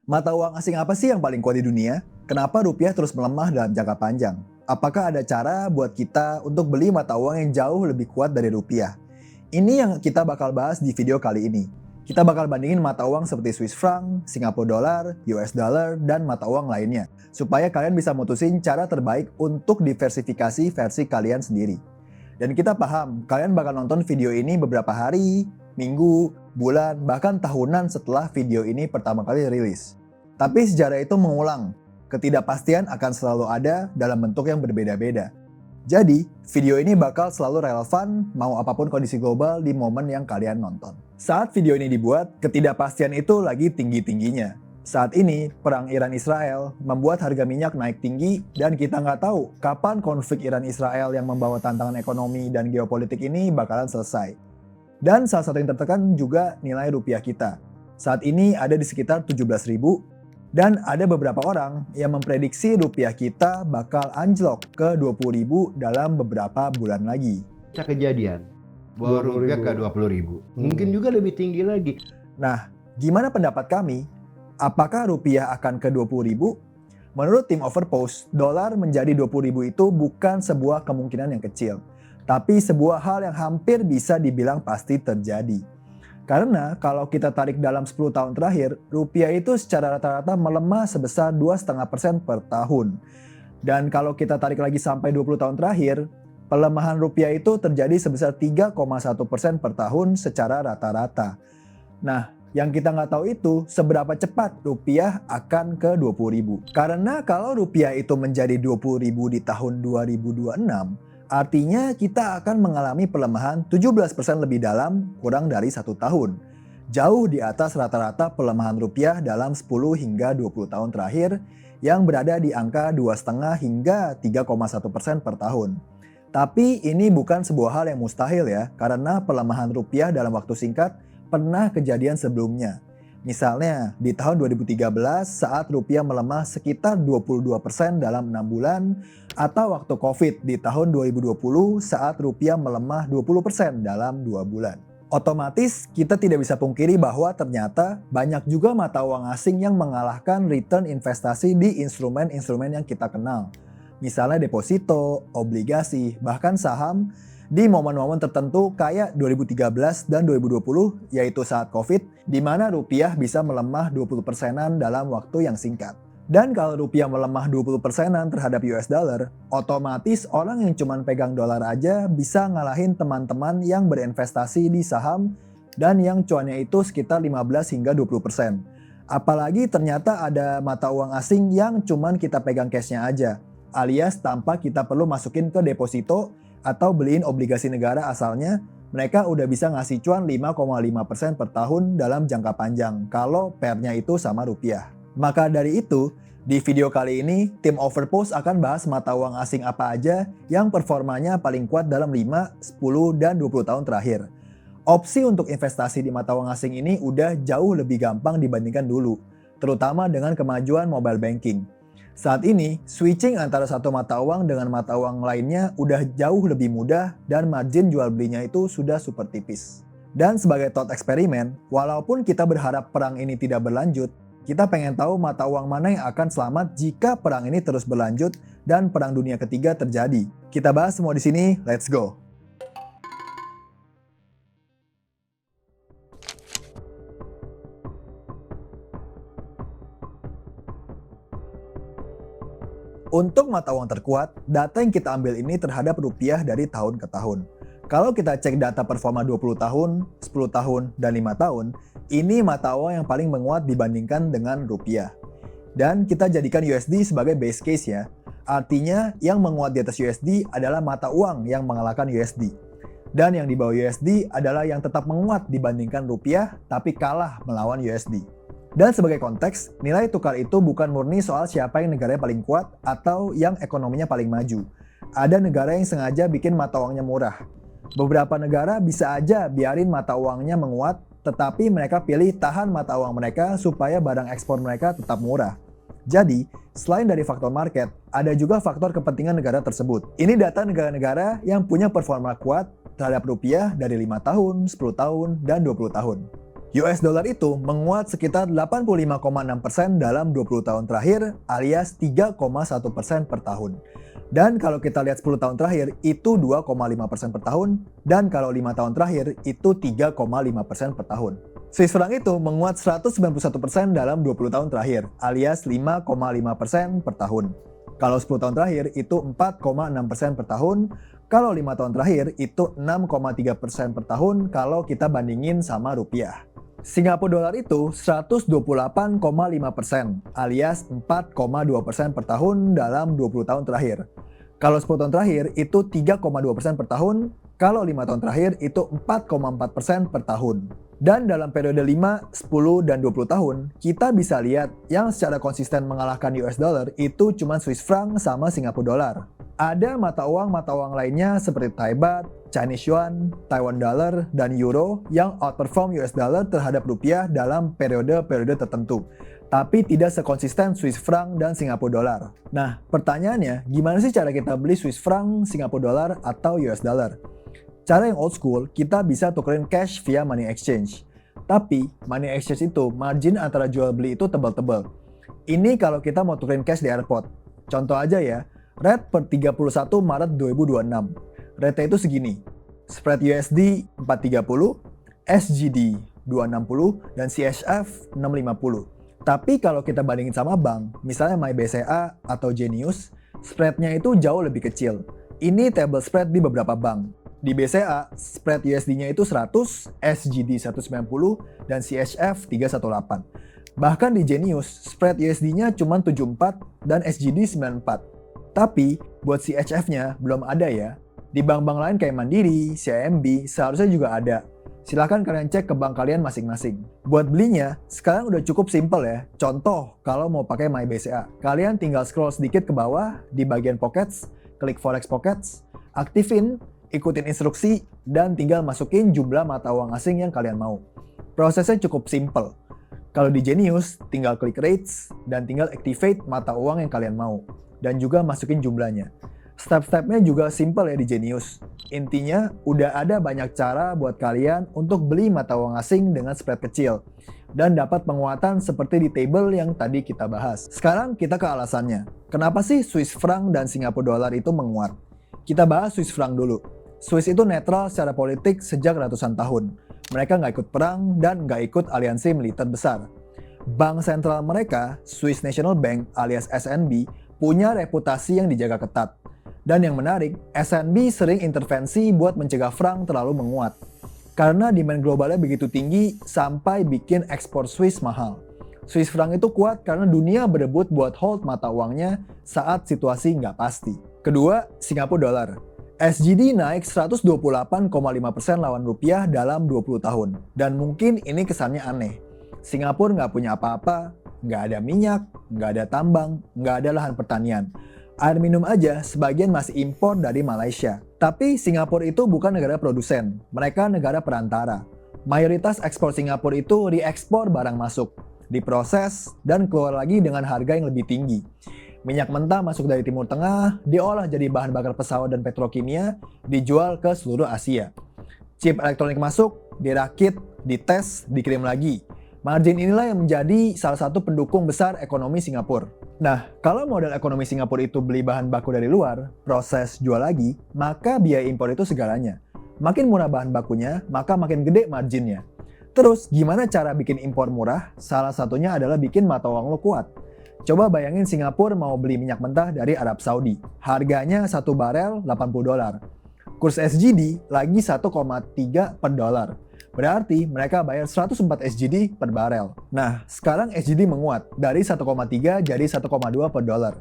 Mata uang asing apa sih yang paling kuat di dunia? Kenapa rupiah terus melemah dalam jangka panjang? Apakah ada cara buat kita untuk beli mata uang yang jauh lebih kuat dari rupiah? Ini yang kita bakal bahas di video kali ini. Kita bakal bandingin mata uang seperti Swiss franc, Singapore dollar, US dollar, dan mata uang lainnya. Supaya kalian bisa mutusin cara terbaik untuk diversifikasi versi kalian sendiri. Dan kita paham, kalian bakal nonton video ini beberapa hari, minggu, bulan, bahkan tahunan setelah video ini pertama kali rilis. Tapi sejarah itu mengulang, ketidakpastian akan selalu ada dalam bentuk yang berbeda-beda. Jadi, video ini bakal selalu relevan mau apapun kondisi global di momen yang kalian nonton. Saat video ini dibuat, ketidakpastian itu lagi tinggi-tingginya. Saat ini, perang Iran-Israel membuat harga minyak naik tinggi dan kita nggak tahu kapan konflik Iran-Israel yang membawa tantangan ekonomi dan geopolitik ini bakalan selesai. Dan salah satu yang tertekan juga nilai rupiah kita. Saat ini ada di sekitar 17.000 dan ada beberapa orang yang memprediksi rupiah kita bakal anjlok ke 20.000 dalam beberapa bulan lagi. Bisa kejadian bahwa rupiah ke 20.000. Mungkin juga lebih tinggi lagi. Nah, gimana pendapat kami? Apakah rupiah akan ke 20.000? Menurut tim Overpost, dolar menjadi 20.000 itu bukan sebuah kemungkinan yang kecil, tapi sebuah hal yang hampir bisa dibilang pasti terjadi. Karena kalau kita tarik dalam 10 tahun terakhir, rupiah itu secara rata-rata melemah sebesar 2,5% per tahun. Dan kalau kita tarik lagi sampai 20 tahun terakhir, pelemahan rupiah itu terjadi sebesar 3,1% per tahun secara rata-rata. Nah, yang kita nggak tahu itu seberapa cepat rupiah akan ke 20.000. Karena kalau rupiah itu menjadi 20.000 di tahun 2026, artinya kita akan mengalami pelemahan 17% lebih dalam kurang dari 1 tahun. Jauh di atas rata-rata pelemahan rupiah dalam 10 hingga 20 tahun terakhir yang berada di angka 2,5 hingga 3,1% per tahun. Tapi ini bukan sebuah hal yang mustahil ya, karena pelemahan rupiah dalam waktu singkat pernah kejadian sebelumnya. Misalnya di tahun 2013 saat rupiah melemah sekitar 22% dalam 6 bulan, atau waktu Covid di tahun 2020 saat rupiah melemah 20% dalam 2 bulan. Otomatis kita tidak bisa pungkiri bahwa ternyata banyak juga mata uang asing yang mengalahkan return investasi di instrumen-instrumen yang kita kenal. Misalnya deposito, obligasi, bahkan saham di momen-momen tertentu kayak 2013 dan 2020 yaitu saat Covid, di mana rupiah bisa melemah 20%-an dalam waktu yang singkat. Dan kalau rupiah melemah 20%-an terhadap US dollar, otomatis orang yang cuma pegang dolar aja bisa ngalahin teman-teman yang berinvestasi di saham dan yang cuannya itu sekitar 15 hingga 20%. Apalagi ternyata ada mata uang asing yang cuma kita pegang cashnya aja, alias tanpa kita perlu masukin ke deposito atau beliin obligasi negara asalnya, mereka udah bisa ngasih cuan 5,5% per tahun dalam jangka panjang kalau pairnya itu sama rupiah. Maka dari itu, di video kali ini, tim Overpost akan bahas mata uang asing apa aja yang performanya paling kuat dalam 5, 10, dan 20 tahun terakhir. Opsi untuk investasi di mata uang asing ini udah jauh lebih gampang dibandingkan dulu, terutama dengan kemajuan mobile banking. Saat ini, switching antara satu mata uang dengan mata uang lainnya udah jauh lebih mudah dan margin jual belinya itu sudah super tipis. Dan sebagai thought eksperimen, walaupun kita berharap perang ini tidak berlanjut, kita pengen tahu mata uang mana yang akan selamat jika perang ini terus berlanjut dan perang dunia ketiga terjadi. Kita bahas semua di sini, let's go! Untuk mata uang terkuat, data yang kita ambil ini terhadap rupiah dari tahun ke tahun. Kalau kita cek data performa 20 tahun, 10 tahun, dan 5 tahun, ini mata uang yang paling menguat dibandingkan dengan rupiah. Dan kita jadikan USD sebagai base case ya. Artinya yang menguat di atas USD adalah mata uang yang mengalahkan USD. Dan yang di bawah USD adalah yang tetap menguat dibandingkan rupiah tapi kalah melawan USD. Dan sebagai konteks, nilai tukar itu bukan murni soal siapa yang negaranya paling kuat atau yang ekonominya paling maju. Ada negara yang sengaja bikin mata uangnya murah. Beberapa negara bisa aja biarin mata uangnya menguat, tetapi mereka pilih tahan mata uang mereka supaya barang ekspor mereka tetap murah. Jadi, selain dari faktor market, ada juga faktor kepentingan negara tersebut. Ini data negara-negara yang punya performa kuat terhadap rupiah dari 5 tahun, 10 tahun, dan 20 tahun. US dollar itu menguat sekitar 85,6% dalam 20 tahun terakhir alias 3,1% per tahun. Dan kalau kita lihat 10 tahun terakhir itu 2,5% per tahun, dan kalau 5 tahun terakhir itu 3,5% per tahun. Swiss franc itu menguat 191% dalam 20 tahun terakhir alias 5,5% per tahun. Kalau 10 tahun terakhir itu 4,6% per tahun, kalau 5 tahun terakhir itu 6,3% per tahun kalau kita bandingin sama rupiah. Singapura dolar itu 128,5% alias 4,2% per tahun dalam 20 tahun terakhir. Kalau 10 tahun terakhir itu 3,2% per tahun, kalau 5 tahun terakhir itu 4,4% per tahun. Dan dalam periode 5, 10, dan 20 tahun, kita bisa lihat yang secara konsisten mengalahkan US dollar itu cuma Swiss franc sama Singapura dollar. Ada mata uang lainnya seperti Thai baht, Chinese yuan, Taiwan dollar, dan euro yang outperform US dollar terhadap rupiah dalam periode-periode tertentu. Tapi tidak sekonsisten Swiss franc dan Singapura dollar. Nah, pertanyaannya, gimana sih cara kita beli Swiss franc, Singapura dollar, atau US dollar? Cara yang old school, kita bisa tukerin cash via money exchange. Tapi, money exchange itu margin antara jual beli itu tebal-tebal. Ini kalau kita mau tukerin cash di airport. Contoh aja ya, rate per 31 Maret 2026. Rate itu segini. Spread USD 430, SGD 260, dan CHF 650. Tapi kalau kita bandingin sama bank, misalnya MyBCA atau Genius, spreadnya itu jauh lebih kecil. Ini table spread di beberapa bank. Di BCA, spread USD-nya itu 100, SGD 190, dan CHF 318. Bahkan di Genius, spread USD-nya cuma 74 dan SGD 94. Tapi, buat CHF-nya belum ada ya. Di bank-bank lain kayak Mandiri, CIMB, seharusnya juga ada. Silahkan kalian cek ke bank kalian masing-masing. Buat belinya, sekarang udah cukup simple ya. Contoh, kalau mau pakai MyBCA, kalian tinggal scroll sedikit ke bawah di bagian Pockets, klik Forex Pockets, aktifin, ikutin instruksi, dan tinggal masukin jumlah mata uang asing yang kalian mau. Prosesnya cukup simple. Kalau di Genius, tinggal klik Rates, dan tinggal activate mata uang yang kalian mau. Dan juga masukin jumlahnya. Step-stepnya juga simple ya di Genius. Intinya, udah ada banyak cara buat kalian untuk beli mata uang asing dengan spread kecil. Dan dapat penguatan seperti di table yang tadi kita bahas. Sekarang kita ke alasannya. Kenapa sih Swiss franc dan Singapura dollar itu menguat? Kita bahas Swiss franc dulu. Swiss itu netral secara politik sejak ratusan tahun. Mereka nggak ikut perang dan nggak ikut aliansi militer besar. Bank sentral mereka, Swiss National Bank alias SNB, punya reputasi yang dijaga ketat. Dan yang menarik, SNB sering intervensi buat mencegah franc terlalu menguat. Karena demand globalnya begitu tinggi sampai bikin ekspor Swiss mahal. Swiss franc itu kuat karena dunia berebut buat hold mata uangnya saat situasi nggak pasti. Kedua, Singapura dollar. SGD naik 128,5% lawan rupiah dalam 20 tahun. Dan mungkin ini kesannya aneh. Singapura nggak punya apa-apa, nggak ada minyak, nggak ada tambang, nggak ada lahan pertanian. Air minum aja sebagian masih impor dari Malaysia. Tapi Singapura itu bukan negara produsen, mereka negara perantara. Mayoritas ekspor Singapura itu reekspor barang masuk, diproses, dan keluar lagi dengan harga yang lebih tinggi. Minyak mentah masuk dari Timur Tengah, diolah jadi bahan bakar pesawat dan petrokimia, dijual ke seluruh Asia. Chip elektronik masuk, dirakit, dites, dikirim lagi. Margin inilah yang menjadi salah satu pendukung besar ekonomi Singapura. Nah, kalau model ekonomi Singapura itu beli bahan baku dari luar, proses, jual lagi, maka biaya impor itu segalanya. Makin murah bahan bakunya, maka makin gede marginnya. Terus, gimana cara bikin impor murah? Salah satunya adalah bikin mata uang lo kuat. Coba bayangin Singapura mau beli minyak mentah dari Arab Saudi. Harganya 1 barel $80. Kurs SGD lagi 1,3 per dolar. Berarti mereka bayar 104 SGD per barel. Nah, sekarang SGD menguat dari 1,3 jadi 1,2 per dolar.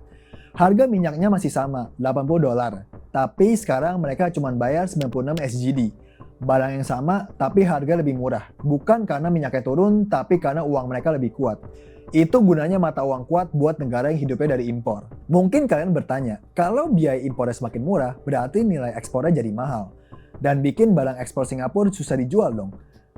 Harga minyaknya masih sama, $80. Tapi sekarang mereka cuma bayar 96 SGD. Barang yang sama, tapi harga lebih murah. Bukan karena minyaknya turun, tapi karena uang mereka lebih kuat. Itu gunanya mata uang kuat buat negara yang hidupnya dari impor. Mungkin kalian bertanya, kalau biaya impornya semakin murah, berarti nilai ekspornya jadi mahal. Dan bikin barang ekspor Singapura susah dijual dong.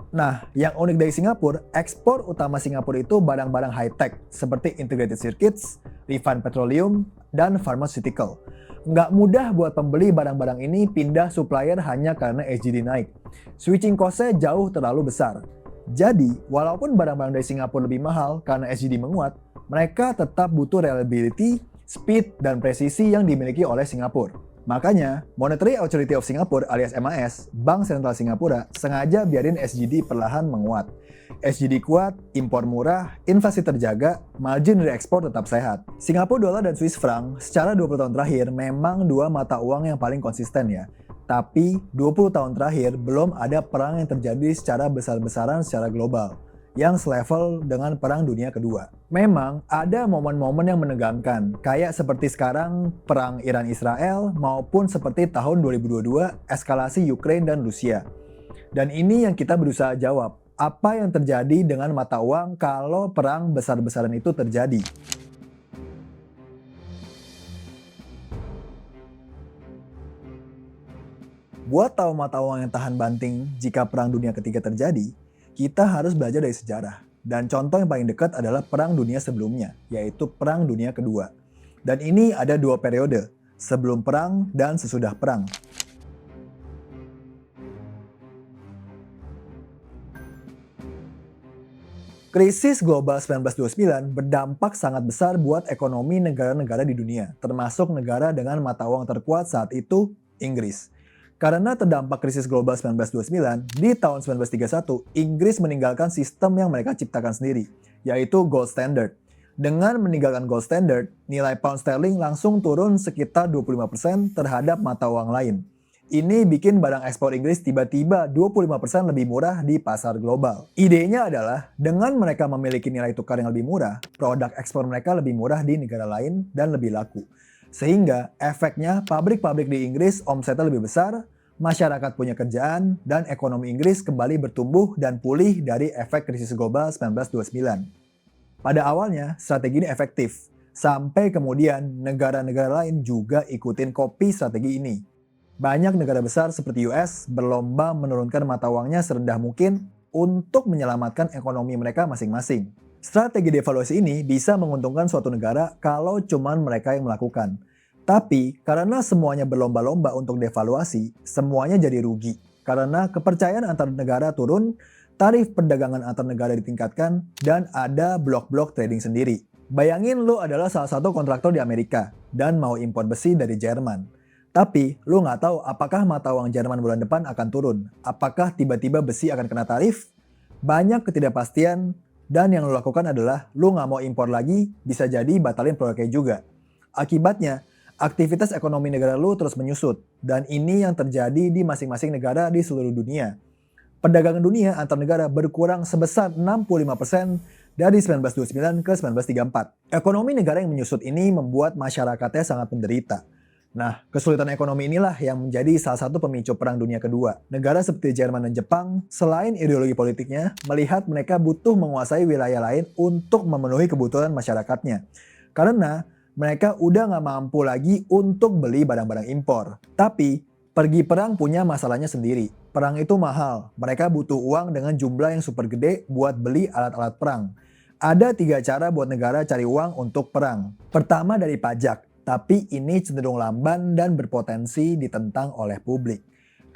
Nah, yang unik dari Singapura, ekspor utama Singapura itu barang-barang high-tech seperti integrated circuits, refined petroleum, dan pharmaceutical. Nggak mudah buat pembeli barang-barang ini pindah supplier hanya karena SGD naik. Switching cost-nya jauh terlalu besar. Jadi, walaupun barang-barang dari Singapura lebih mahal karena SGD menguat, mereka tetap butuh reliability, speed, dan presisi yang dimiliki oleh Singapura. Makanya, Monetary Authority of Singapore alias MAS, Bank Sentral Singapura, sengaja biarin SGD perlahan menguat. SGD kuat, impor murah, inflasi terjaga, margin dari ekspor tetap sehat. Singapura dolar dan Swiss franc secara 20 tahun terakhir memang dua mata uang yang paling konsisten ya. Tapi 20 tahun terakhir belum ada perang yang terjadi secara besar-besaran secara global yang selevel dengan Perang Dunia Kedua. Memang ada momen-momen yang menegangkan, kayak seperti sekarang Perang Iran-Israel maupun seperti tahun 2022 eskalasi Ukraine dan Rusia. Dan ini yang kita berusaha jawab, apa yang terjadi dengan mata uang kalau perang besar-besaran itu terjadi? Buat tahu mata uang yang tahan banting jika Perang Dunia Ketiga terjadi, kita harus belajar dari sejarah. Dan contoh yang paling dekat adalah Perang Dunia sebelumnya, yaitu Perang Dunia Kedua. Dan ini ada dua periode, sebelum perang dan sesudah perang. Krisis global 1929 berdampak sangat besar buat ekonomi negara-negara di dunia, termasuk negara dengan mata uang terkuat saat itu, Inggris. Karena terdampak krisis global 1929, di tahun 1931, Inggris meninggalkan sistem yang mereka ciptakan sendiri, yaitu gold standard. Dengan meninggalkan gold standard, nilai pound sterling langsung turun sekitar 25% terhadap mata uang lain. Ini bikin barang ekspor Inggris tiba-tiba 25% lebih murah di pasar global. Idenya adalah, dengan mereka memiliki nilai tukar yang lebih murah, produk ekspor mereka lebih murah di negara lain dan lebih laku. Sehingga efeknya pabrik-pabrik di Inggris omsetnya lebih besar, masyarakat punya kerjaan, dan ekonomi Inggris kembali bertumbuh dan pulih dari efek krisis global 1929. Pada awalnya, strategi ini efektif, sampai kemudian negara-negara lain juga ikutin copy strategi ini. Banyak negara besar seperti US berlomba menurunkan mata uangnya serendah mungkin untuk menyelamatkan ekonomi mereka masing-masing. Strategi devaluasi ini bisa menguntungkan suatu negara kalau cuman mereka yang melakukan. Tapi karena semuanya berlomba-lomba untuk devaluasi, semuanya jadi rugi. Karena kepercayaan antar negara turun, tarif perdagangan antar negara ditingkatkan, dan ada blok-blok trading sendiri. Bayangin lu adalah salah satu kontraktor di Amerika dan mau impor besi dari Jerman. Tapi lu nggak tahu apakah mata uang Jerman bulan depan akan turun. Apakah tiba-tiba besi akan kena tarif? Banyak ketidakpastian. Dan yang lo lakukan adalah lo nggak mau impor lagi, bisa jadi batalin produknya juga. Akibatnya, aktivitas ekonomi negara lo terus menyusut. Dan ini yang terjadi di masing-masing negara di seluruh dunia. Perdagangan dunia antar negara berkurang sebesar 65% dari 1929 ke 1934. Ekonomi negara yang menyusut ini membuat masyarakatnya sangat menderita. Nah, kesulitan ekonomi inilah yang menjadi salah satu pemicu Perang Dunia Kedua. Negara seperti Jerman dan Jepang, selain ideologi politiknya, melihat mereka butuh menguasai wilayah lain untuk memenuhi kebutuhan masyarakatnya. Karena mereka udah nggak mampu lagi untuk beli barang-barang impor. Tapi, pergi perang punya masalahnya sendiri. Perang itu mahal, mereka butuh uang dengan jumlah yang super gede buat beli alat-alat perang. Ada 3 cara buat negara cari uang untuk perang. Pertama dari pajak. Tapi ini cenderung lamban dan berpotensi ditentang oleh publik.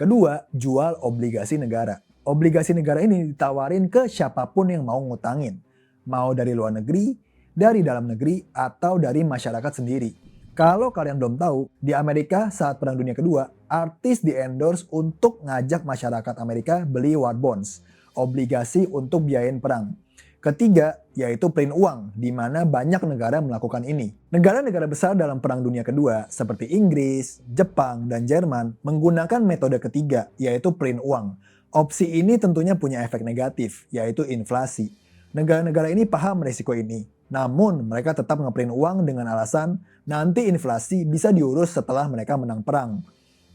Kedua, jual obligasi negara. Obligasi negara ini ditawarin ke siapapun yang mau ngutangin. Mau dari luar negeri, dari dalam negeri, atau dari masyarakat sendiri. Kalau kalian belum tahu, di Amerika saat Perang Dunia Kedua, artis di-endorse untuk ngajak masyarakat Amerika beli war bonds, obligasi untuk biayain perang. Ketiga, yaitu print uang, di mana banyak negara melakukan ini. Negara-negara besar dalam Perang Dunia Kedua, seperti Inggris, Jepang, dan Jerman, menggunakan metode ketiga, yaitu print uang. Opsi ini tentunya punya efek negatif, yaitu inflasi. Negara-negara ini paham risiko ini, namun mereka tetap ngeprint uang dengan alasan nanti inflasi bisa diurus setelah mereka menang perang.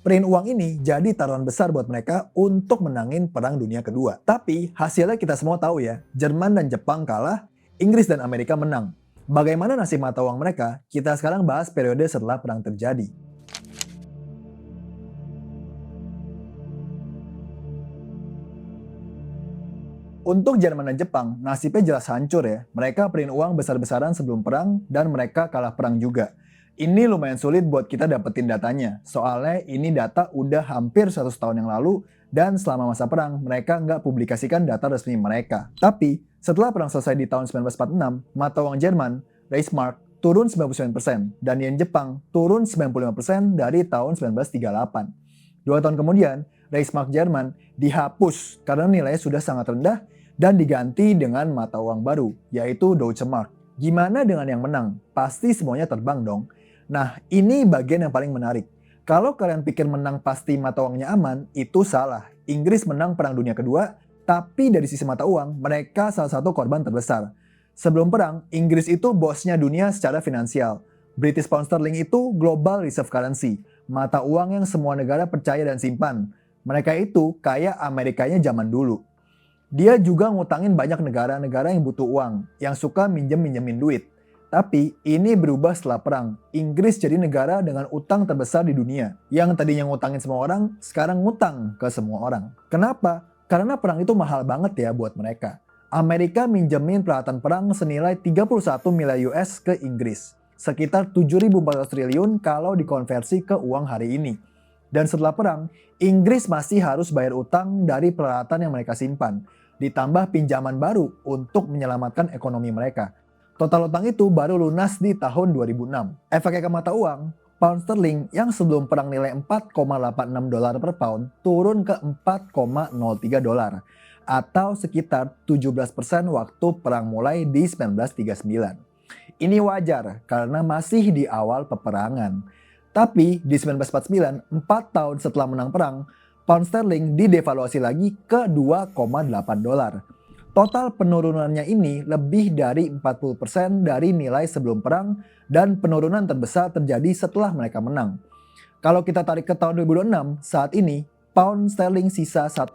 Print uang ini jadi taruhan besar buat mereka untuk menangin Perang Dunia Kedua. Tapi hasilnya kita semua tahu ya, Jerman dan Jepang kalah, Inggris dan Amerika menang. Bagaimana nasib mata uang mereka? Kita sekarang bahas periode setelah perang terjadi. Untuk Jerman dan Jepang, nasibnya jelas hancur ya. Mereka print uang besar-besaran sebelum perang dan mereka kalah perang juga. Ini lumayan sulit buat kita dapetin datanya, soalnya ini data udah hampir 100 tahun yang lalu dan selama masa perang mereka nggak publikasikan data resmi mereka. Tapi setelah perang selesai di tahun 1946, mata uang Jerman, Reichsmark, turun 99% dan yen Jepang turun 95% dari tahun 1938. 2 tahun kemudian, Reichsmark Jerman dihapus karena nilainya sudah sangat rendah dan diganti dengan mata uang baru, yaitu Deutsche Mark. Gimana dengan yang menang? Pasti semuanya terbang dong. Nah, ini bagian yang paling menarik. Kalau kalian pikir menang pasti mata uangnya aman, itu salah. Inggris menang Perang Dunia Kedua, tapi dari sisi mata uang, mereka salah satu korban terbesar. Sebelum perang, Inggris itu bosnya dunia secara finansial. British Pound Sterling itu global reserve currency, mata uang yang semua negara percaya dan simpan. Mereka itu kayak Amerikanya zaman dulu. Dia juga ngutangin banyak negara-negara yang butuh uang, yang suka minjem-minjemin duit. Tapi ini berubah setelah perang. Inggris jadi negara dengan utang terbesar di dunia. Yang tadinya ngutangin semua orang, sekarang ngutang ke semua orang. Kenapa? Karena perang itu mahal banget ya buat mereka. Amerika minjemin peralatan perang senilai 31 miliar US ke Inggris. Sekitar 7.400 triliun kalau dikonversi ke uang hari ini. Dan setelah perang, Inggris masih harus bayar utang dari peralatan yang mereka simpan. Ditambah pinjaman baru untuk menyelamatkan ekonomi mereka. Total utang itu baru lunas di tahun 2006. Efeknya ke mata uang, pound sterling yang sebelum perang nilai 4,86 dolar per pound turun ke 4,03 dolar. Atau sekitar 17% waktu perang mulai di 1939. Ini wajar karena masih di awal peperangan. Tapi di 1949, 4 tahun setelah menang perang, pound sterling didevaluasi lagi ke 2,8 dolar. Total penurunannya ini lebih dari 40% dari nilai sebelum perang dan penurunan terbesar terjadi setelah mereka menang. Kalau kita tarik ke tahun 2006, saat ini pound sterling sisa 1,32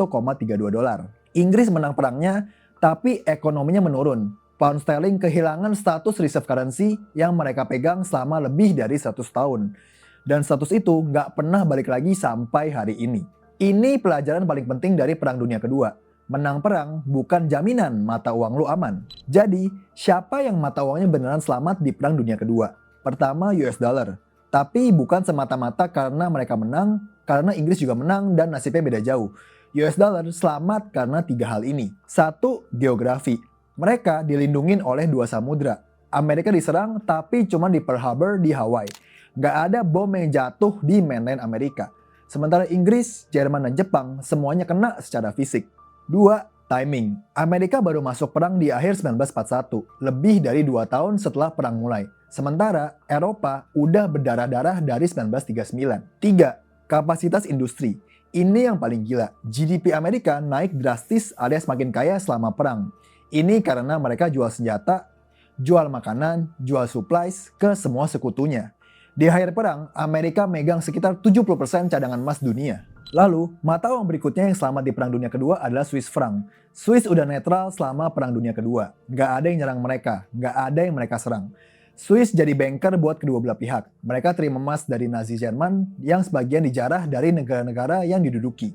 dolar. Inggris menang perangnya, tapi ekonominya menurun. Pound sterling kehilangan status reserve currency yang mereka pegang selama lebih dari 100 tahun. Dan status itu nggak pernah balik lagi sampai hari ini. Ini pelajaran paling penting dari Perang Dunia Kedua. Menang perang bukan jaminan mata uang lu aman. Jadi, siapa yang mata uangnya beneran selamat di Perang Dunia Kedua? Pertama, US dollar. Tapi bukan semata-mata karena mereka menang, karena Inggris juga menang dan nasibnya beda jauh. US dollar selamat karena 3 hal ini. 1. Geografi. Mereka dilindungin oleh 2 samudra. Amerika diserang tapi cuma di Pearl Harbor di Hawaii. Nggak ada bom yang jatuh di mainland Amerika. Sementara Inggris, Jerman, dan Jepang semuanya kena secara fisik. 2. Timing. Amerika baru masuk perang di akhir 1941, lebih dari 2 tahun setelah perang mulai. Sementara Eropa udah berdarah-darah dari 1939. 3. Kapasitas industri. Ini yang paling gila. GDP Amerika naik drastis alias makin kaya selama perang. Ini karena mereka jual senjata, jual makanan, jual supplies ke semua sekutunya. Di akhir perang, Amerika megang sekitar 70% cadangan emas dunia. Lalu, mata uang berikutnya yang selamat di Perang Dunia Kedua adalah Swiss franc. Swiss udah netral selama Perang Dunia Kedua. Nggak ada yang nyerang mereka, nggak ada yang mereka serang. Swiss jadi banker buat kedua belah pihak. Mereka terima emas dari Nazi Jerman yang sebagian dijarah dari negara-negara yang diduduki.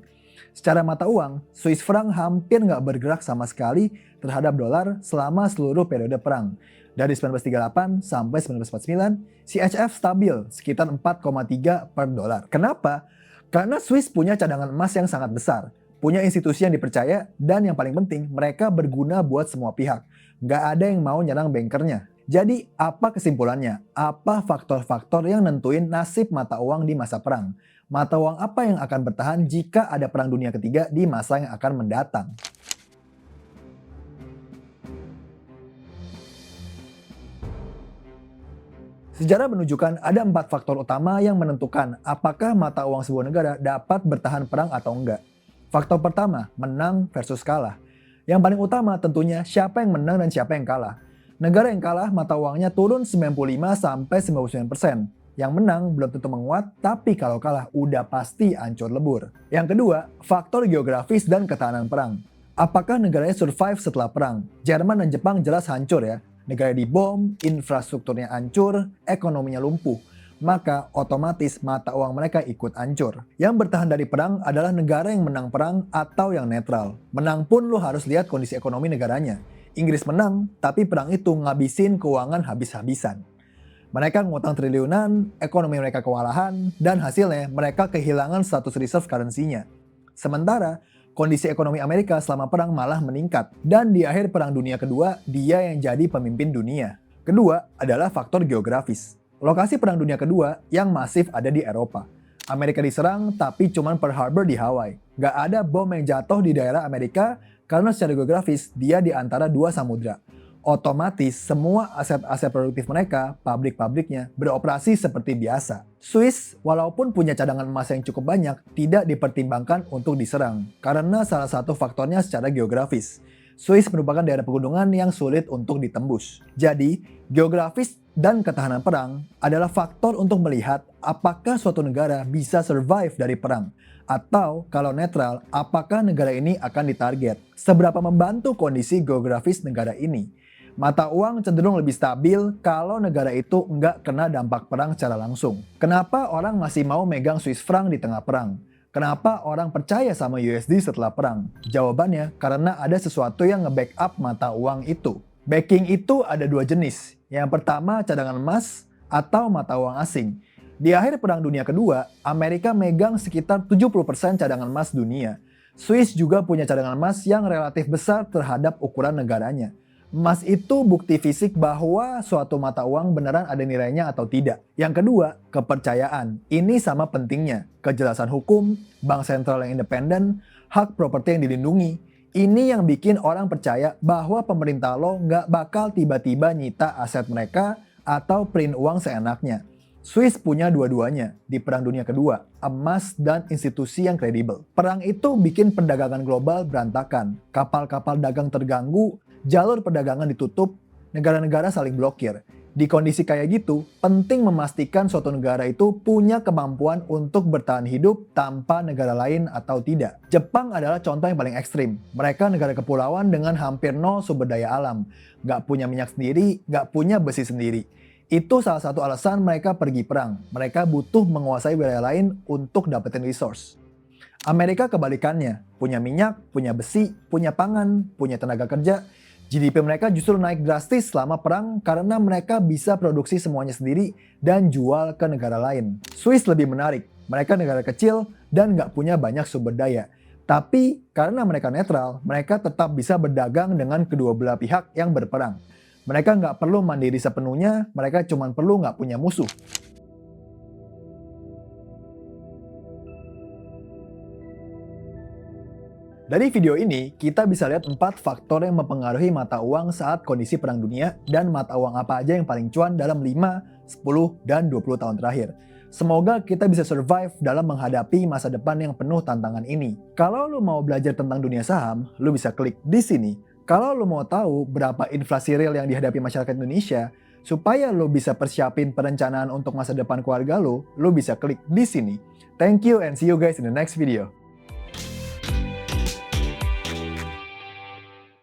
Secara mata uang, Swiss franc hampir nggak bergerak sama sekali terhadap dolar selama seluruh periode perang. Dari 1938 sampai 1949, CHF stabil sekitar 4,3 per dolar. Kenapa? Karena Swiss punya cadangan emas yang sangat besar, punya institusi yang dipercaya, dan yang paling penting, mereka berguna buat semua pihak. Nggak ada yang mau nyerang bankernya. Jadi, apa kesimpulannya? Apa faktor-faktor yang nentuin nasib mata uang di masa perang? Mata uang apa yang akan bertahan jika ada Perang Dunia Ketiga di masa yang akan mendatang? Sejarah menunjukkan ada 4 faktor utama yang menentukan apakah mata uang sebuah negara dapat bertahan perang atau enggak. Faktor pertama, menang versus kalah. Yang paling utama tentunya siapa yang menang dan siapa yang kalah. Negara yang kalah mata uangnya turun 95-99%. Yang menang belum tentu menguat, tapi kalau kalah udah pasti hancur lebur. Yang kedua, faktor geografis dan ketahanan perang. Apakah negaranya survive setelah perang? Jerman dan Jepang jelas hancur ya. Negara dibom, infrastrukturnya hancur, ekonominya lumpuh. Maka otomatis mata uang mereka ikut hancur. Yang bertahan dari perang adalah negara yang menang perang atau yang netral. Menang pun lo harus lihat kondisi ekonomi negaranya. Inggris menang, tapi perang itu ngabisin keuangan habis-habisan. Mereka ngutang triliunan, ekonomi mereka kewalahan, dan hasilnya mereka kehilangan status reserve currency-nya. Sementara, kondisi ekonomi Amerika selama perang malah meningkat. Dan di akhir Perang Dunia Kedua, dia yang jadi pemimpin dunia. Kedua adalah faktor geografis. Lokasi Perang Dunia Kedua yang masif ada di Eropa. Amerika diserang tapi cuman Pearl Harbor di Hawaii. Gak ada bom yang jatuh di daerah Amerika karena secara geografis dia di antara dua samudra. Otomatis semua aset-aset produktif mereka, pabrik-pabriknya, beroperasi seperti biasa. Swiss, walaupun punya cadangan emas yang cukup banyak, tidak dipertimbangkan untuk diserang karena salah satu faktornya secara geografis. Swiss merupakan daerah pegunungan yang sulit untuk ditembus. Jadi, geografis dan ketahanan perang adalah faktor untuk melihat apakah suatu negara bisa survive dari perang. Atau kalau netral, apakah negara ini akan ditarget. Seberapa membantu kondisi geografis negara ini. Mata uang cenderung lebih stabil kalau negara itu nggak kena dampak perang secara langsung. Kenapa orang masih mau megang Swiss franc di tengah perang? Kenapa orang percaya sama USD setelah perang? Jawabannya karena ada sesuatu yang nge-backup mata uang itu. Backing itu ada dua jenis. Yang pertama cadangan emas atau mata uang asing. Di akhir Perang Dunia Kedua, Amerika megang sekitar 70% cadangan emas dunia. Swiss juga punya cadangan emas yang relatif besar terhadap ukuran negaranya. Emas itu bukti fisik bahwa suatu mata uang beneran ada nilainya atau tidak. Yang kedua, kepercayaan. Ini sama pentingnya. Kejelasan hukum, bank sentral yang independen, hak properti yang dilindungi. Ini yang bikin orang percaya bahwa pemerintah lo nggak bakal tiba-tiba nyita aset mereka atau print uang seenaknya. Swiss punya dua-duanya di Perang Dunia Kedua, emas dan institusi yang kredibel. Perang itu bikin perdagangan global berantakan, kapal-kapal dagang terganggu, jalur perdagangan ditutup, negara-negara saling blokir. Di kondisi kayak gitu, penting memastikan suatu negara itu punya kemampuan untuk bertahan hidup tanpa negara lain atau tidak. Jepang adalah contoh yang paling ekstrim. Mereka negara kepulauan dengan hampir nol sumber daya alam. Nggak punya minyak sendiri, nggak punya besi sendiri. Itu salah satu alasan mereka pergi perang. Mereka butuh menguasai wilayah lain untuk dapetin resource. Amerika kebalikannya, punya minyak, punya besi, punya pangan, punya tenaga kerja. GDP mereka justru naik drastis selama perang karena mereka bisa produksi semuanya sendiri dan jual ke negara lain. Swiss lebih menarik, mereka negara kecil dan nggak punya banyak sumber daya. Tapi karena mereka netral, mereka tetap bisa berdagang dengan kedua belah pihak yang berperang. Mereka nggak perlu mandiri sepenuhnya, mereka cuma perlu nggak punya musuh. Dari video ini, kita bisa lihat 4 faktor yang mempengaruhi mata uang saat kondisi perang dunia dan mata uang apa aja yang paling cuan dalam 5, 10, dan 20 tahun terakhir. Semoga kita bisa survive dalam menghadapi masa depan yang penuh tantangan ini. Kalau lo mau belajar tentang dunia saham, lo bisa klik di sini. Kalau lo mau tahu berapa inflasi real yang dihadapi masyarakat Indonesia, supaya lo bisa persiapin perencanaan untuk masa depan keluarga lo bisa klik di sini. Thank you and see you guys in the next video.